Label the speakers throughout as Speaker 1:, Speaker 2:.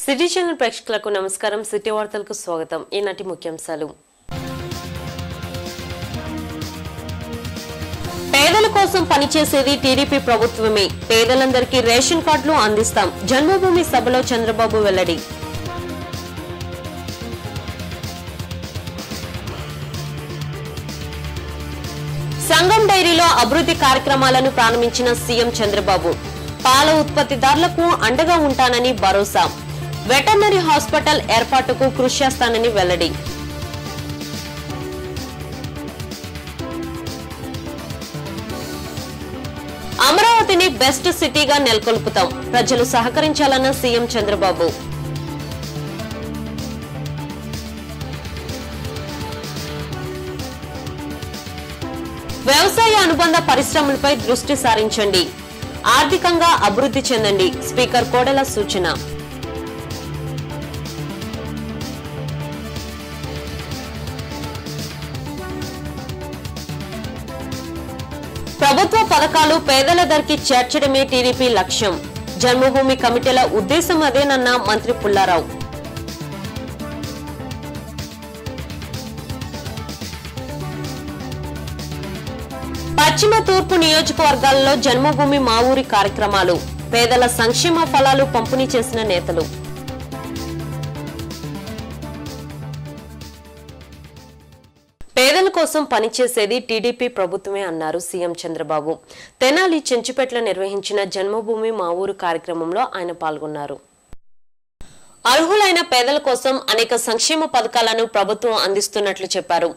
Speaker 1: City channel ప్రేక్షకులకు నమస్కారం. City వార్తలకు స్వాగతం. ఈనాటి ముఖ్యాంశాలు. పేదల కోసం పనిచేసేది టీడీపీ ప్రభుత్వమే. పేదలందరికీ రేషన్ కార్డులు అందిస్తాం. జన్మభూమి సభలో చంద్రబాబు వెల్లడి. సంగం డైరీలో అభివృద్ధి కార్యక్రమాలను ప్రారంభించిన సీఎం చంద్రబాబు. పాల ఉత్పత్తిదారులకు అండగా ఉంటానని భరోసా. వెటర్నరీ హాస్పిటల్ ఏర్పాటుకు కృషి చేస్తానని వెల్లడి. అమరావతిని బెస్ట్ సిటీగా నెలకొల్పుతాం. ప్రజలు సహకరించాలన్న సీఎం చంద్రబాబు. వ్యవసాయ అనుబంధ పరిశ్రమలపై దృష్టి సారించండి. ఆర్థికంగా అభివృద్ధి చెందండి. స్పీకర్ కోడెల సూచన. ప్రభుత్వ పథకాలు పేదల ధరికి చేర్చడమే టీడీపీ లక్ష్యం. జన్మభూమి కమిటీల ఉద్దేశం అదేనన్న మంత్రి పుల్లారావు. పశ్చిమ తూర్పు నియోజకవర్గాలలో జన్మభూమి మా ఊరి కార్యక్రమాలు. పేదల సంక్షేమ ఫలాలు పంపిణీ చేసిన నేతలు. పేదల కోసం పనిచేసేది టీడీపీ ప్రభుత్వమే అన్నారు సీఎం చంద్రబాబు. తెనాలి చెంచుపేటలో నిర్వహించిన జన్మభూమి మా ఊరు కార్యక్రమంలో ఆయన పాల్గొన్నారు. అర్హులైన పేదల కోసం అనేక సంక్షేమ పథకాలను ప్రభుత్వం అందిస్తున్నట్లు చెప్పారు.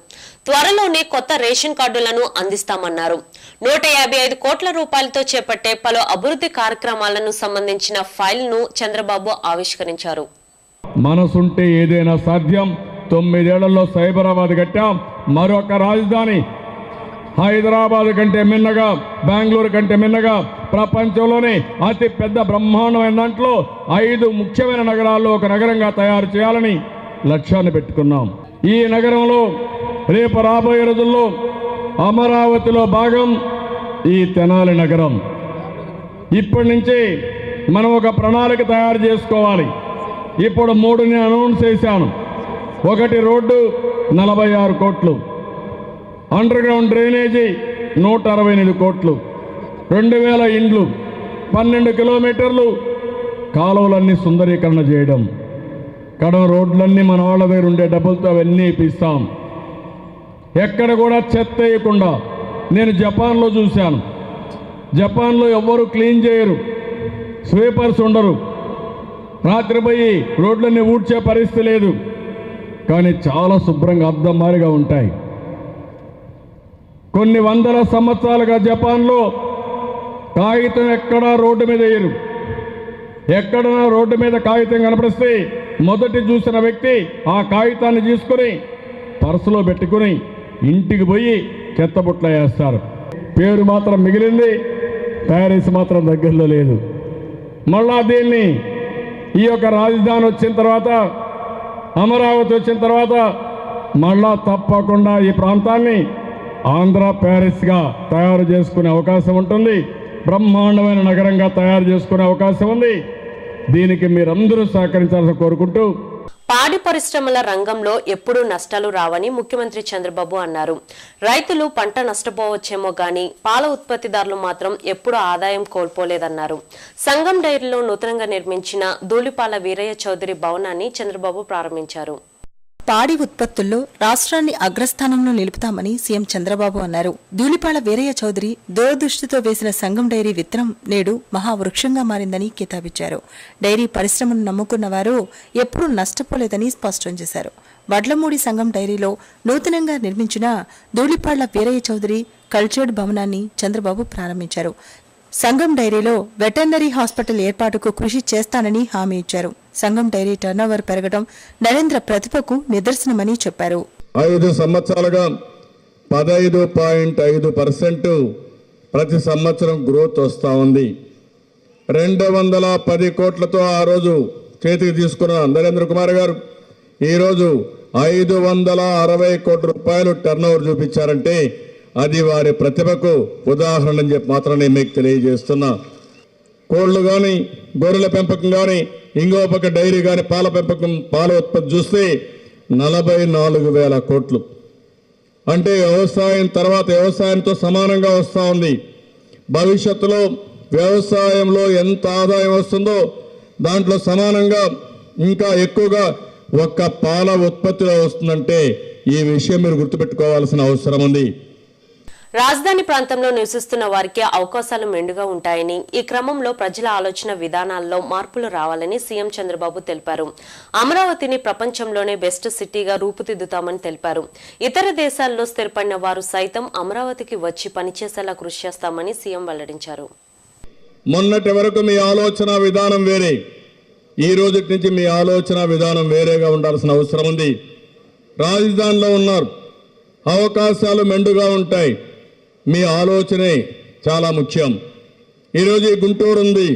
Speaker 1: త్వరలోనే కొత్త రేషన్ కార్డులను అందిస్తామన్నారు. 155 కోట్ల రూపాయలతో చేపట్టే పలు అభివృద్ధి కార్యక్రమాలను సంబంధించిన ఫైల్ ను చంద్రబాబు ఆవిష్కరించారు.
Speaker 2: మనసుంటే ఏదైనా సాధ్యం. 9 ఏళ్లలో సైబరాబాద్ కట్టాం. మరొక రాజధాని హైదరాబాద్ కంటే మిన్నగా, బెంగళూరు కంటే మిన్నగా ప్రపంచంలోనే అతి పెద్ద బ్రహ్మాండమైన దాంట్లో 5 ముఖ్యమైన నగరాల్లో ఒక నగరంగా తయారు చేయాలని లక్ష్యాన్ని పెట్టుకున్నాం. ఈ నగరంలో రేపు రాబోయే రోజుల్లో అమరావతిలో భాగం ఈ తెనాలి నగరం. ఇప్పటి నుంచి మనం ఒక ప్రణాళిక తయారు చేసుకోవాలి. ఇప్పుడు 3 అనౌన్స్ చేశాను. 1 రోడ్డు 46 కోట్లు, అండర్ గ్రౌండ్ డ్రైనేజీ 168 కోట్లు, 2000 ఇండ్లు, 12 కిలోమీటర్లు కాలువలన్నీ సుందరీకరణ చేయడం, కడవ రోడ్లన్నీ మన వాళ్ళ దగ్గర ఉండే డబ్బులతో అవన్నీ ఇప్పిస్తాం. ఎక్కడ కూడా చెత్త వేయకుండా. నేను జపాన్లో చూశాను. జపాన్లో ఎవ్వరూ క్లీన్ చేయరు, స్వీపర్స్ ఉండరు. రాత్రి పోయి రోడ్లన్నీ ఊడ్చే పరిస్థితి లేదు, కానీ చాలా శుభ్రంగా అద్దమారిగా ఉంటాయి. కొన్ని వందల సంవత్సరాలుగా జపాన్లో కాగితం ఎక్కడా రోడ్డు మీద వేయరు. ఎక్కడన్నా రోడ్డు మీద కాగితం కనపడిస్తే మొదటి చూసిన వ్యక్తి ఆ కాగితాన్ని తీసుకుని పర్సులో పెట్టుకుని ఇంటికి పోయి చెత్తబుట్ల వేస్తారు. పేరు మాత్రం మిగిలింది, ప్యారిస్ మాత్రం దగ్గరలో లేదు. మళ్ళా దీన్ని ఈ యొక్క రాజధాని వచ్చిన తర్వాత, అమరావతి వచ్చిన తర్వాత మళ్ళా తప్పకుండా ఈ ప్రాంతాన్ని ఆంధ్ర ప్యారిస్గా తయారు చేసుకునే అవకాశం ఉంటుంది. బ్రహ్మాండమైన నగరంగా తయారు చేసుకునే అవకాశం ఉంది. దీనికి మీరందరూ సహకరించాలని కోరుకుంటూ,
Speaker 1: పాడి పరిశ్రమల రంగంలో ఎప్పుడూ నష్టాలు రావని ముఖ్యమంత్రి చంద్రబాబు అన్నారు. రైతులు పంట నష్టపోవచ్చేమో గాని పాల ఉత్పత్తిదారులు మాత్రం ఎప్పుడూ ఆదాయం కోల్పోలేదన్నారు. సంగం డైరీలో నూతనంగా నిర్మించిన ధూళిపాల వీరయ్య చౌదరి భవనాన్ని చంద్రబాబు ప్రారంభించారు.
Speaker 3: పాడి ఉత్పత్తుల్లో రాష్ట్రాన్ని అగ్రస్థానంలో నిలుపుతామని సీఎం చంద్రబాబు అన్నారు. ధూళిపాల వీరయ్య చౌదరి దూరదృష్టితో వేసిన సంగం డైరీ విత్తనం నేడు మహావృక్షంగా మారిందని కితాబిచ్చారు. డైరీ పరిశ్రమను నమ్ముకున్న వారు ఎప్పుడూ నష్టపోలేదని స్పష్టం చేశారు. వడ్లమూడి సంగం డైరీలో నూతనంగా నిర్మించిన ధూళిపాళ్ల వీరయ్య చౌదరి కల్చర్డ్ భవనాన్ని చంద్రబాబు ప్రారంభించారు. సంగం డైరీలో వెటర్నరీ హాస్పిటల్ ఏర్పాటుకు కృషి చేస్తానని హామీ ఇచ్చారు. సంగం డైరీ టర్నోవర్ పెరగడం నరేంద్ర ప్రతిభకు నిదర్శనమని చెప్పారు.
Speaker 4: 5 సంవత్సరాలుగా 15.5% ప్రతి సంవత్సరం గ్రోత్ వస్తూ ఉంది. 210 కోట్లతో ఆ రోజు చేతికి తీసుకున్న నరేంద్ర కుమార్ గారు ఈరోజు 560 కోట్ల రూపాయలు టర్నోవర్ చూపించారంటే అది వారి ప్రతిభకు ఉదాహరణ అని చెప్పి మాత్రం నేను మీకు తెలియజేస్తున్నా. కోళ్లు కానీ, గొర్రెల పెంపకం కానీ, ఇంకో పక్క డైరీ కానీ పాల పెంపకం పాల ఉత్పత్తి చూస్తే 44,000 కోట్లు. అంటే వ్యవసాయం తర్వాత వ్యవసాయంతో సమానంగా వస్తూ ఉంది. భవిష్యత్తులో వ్యవసాయంలో ఎంత ఆదాయం వస్తుందో దాంట్లో సమానంగా ఇంకా ఎక్కువగా ఒక్క పాల ఉత్పత్తిలో వస్తుందంటే ఈ విషయం మీరు గుర్తుపెట్టుకోవాల్సిన అవసరం ఉంది.
Speaker 1: రాజధాని ప్రాంతంలో నివసిస్తున్న వారికి అవకాశాలు మెండుగా ఉంటాయని, ఈ క్రమంలో ప్రజల ఆలోచన విధానాల్లో మార్పులు రావాలని సీఎం చంద్రబాబు తెలిపారు. అమరావతిని ప్రపంచంలోనే బెస్ట్ సిటీగా రూపుదిద్దుతామని తెలిపారు. ఇతర దేశాల్లో స్థిరపడిన వారు సైతం అమరావతికి వచ్చి పనిచేసేలా కృషి చేస్తామని సీఎం వెల్లడించారు.
Speaker 4: మొన్నటి వరకు మీ ఆలోచన విధానం వేరే, ఈ రోజు నుంచి మీ ఆలోచన విధానం వేరేగా ఉండాల్సిన అవసరం ఉంది. రాజధానిలో ఉన్నారు, అవకాశాలు మెండుగా ఉంటాయి, మీ ఆలోచనే చాలా ముఖ్యం. ఈరోజు ఈ గుంటూరు ఉంది,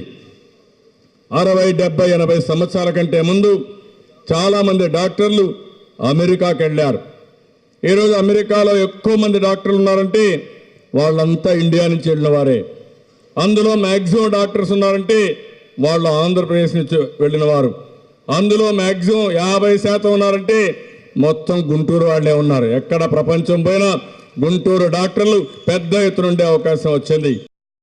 Speaker 4: 60, 70, 80 సంవత్సరాల కంటే ముందు చాలామంది డాక్టర్లు అమెరికాకి వెళ్ళారు. ఈరోజు అమెరికాలో ఎక్కువ మంది డాక్టర్లు ఉన్నారంటే వాళ్ళంతా ఇండియా నుంచి వెళ్ళిన వారే. అందులో మ్యాక్సిమం డాక్టర్స్ ఉన్నారంటే వాళ్ళు ఆంధ్రప్రదేశ్ నుంచి వెళ్ళిన వారు. అందులో మ్యాక్సిమం 50% ఉన్నారంటే మొత్తం గుంటూరు వాళ్ళే ఉన్నారు. ఎక్కడ ప్రపంచం పోయినా గుంటూరు డాక్టర్లు పెద్ద ఎత్తున ఉండే అవకాశం వచ్చింది.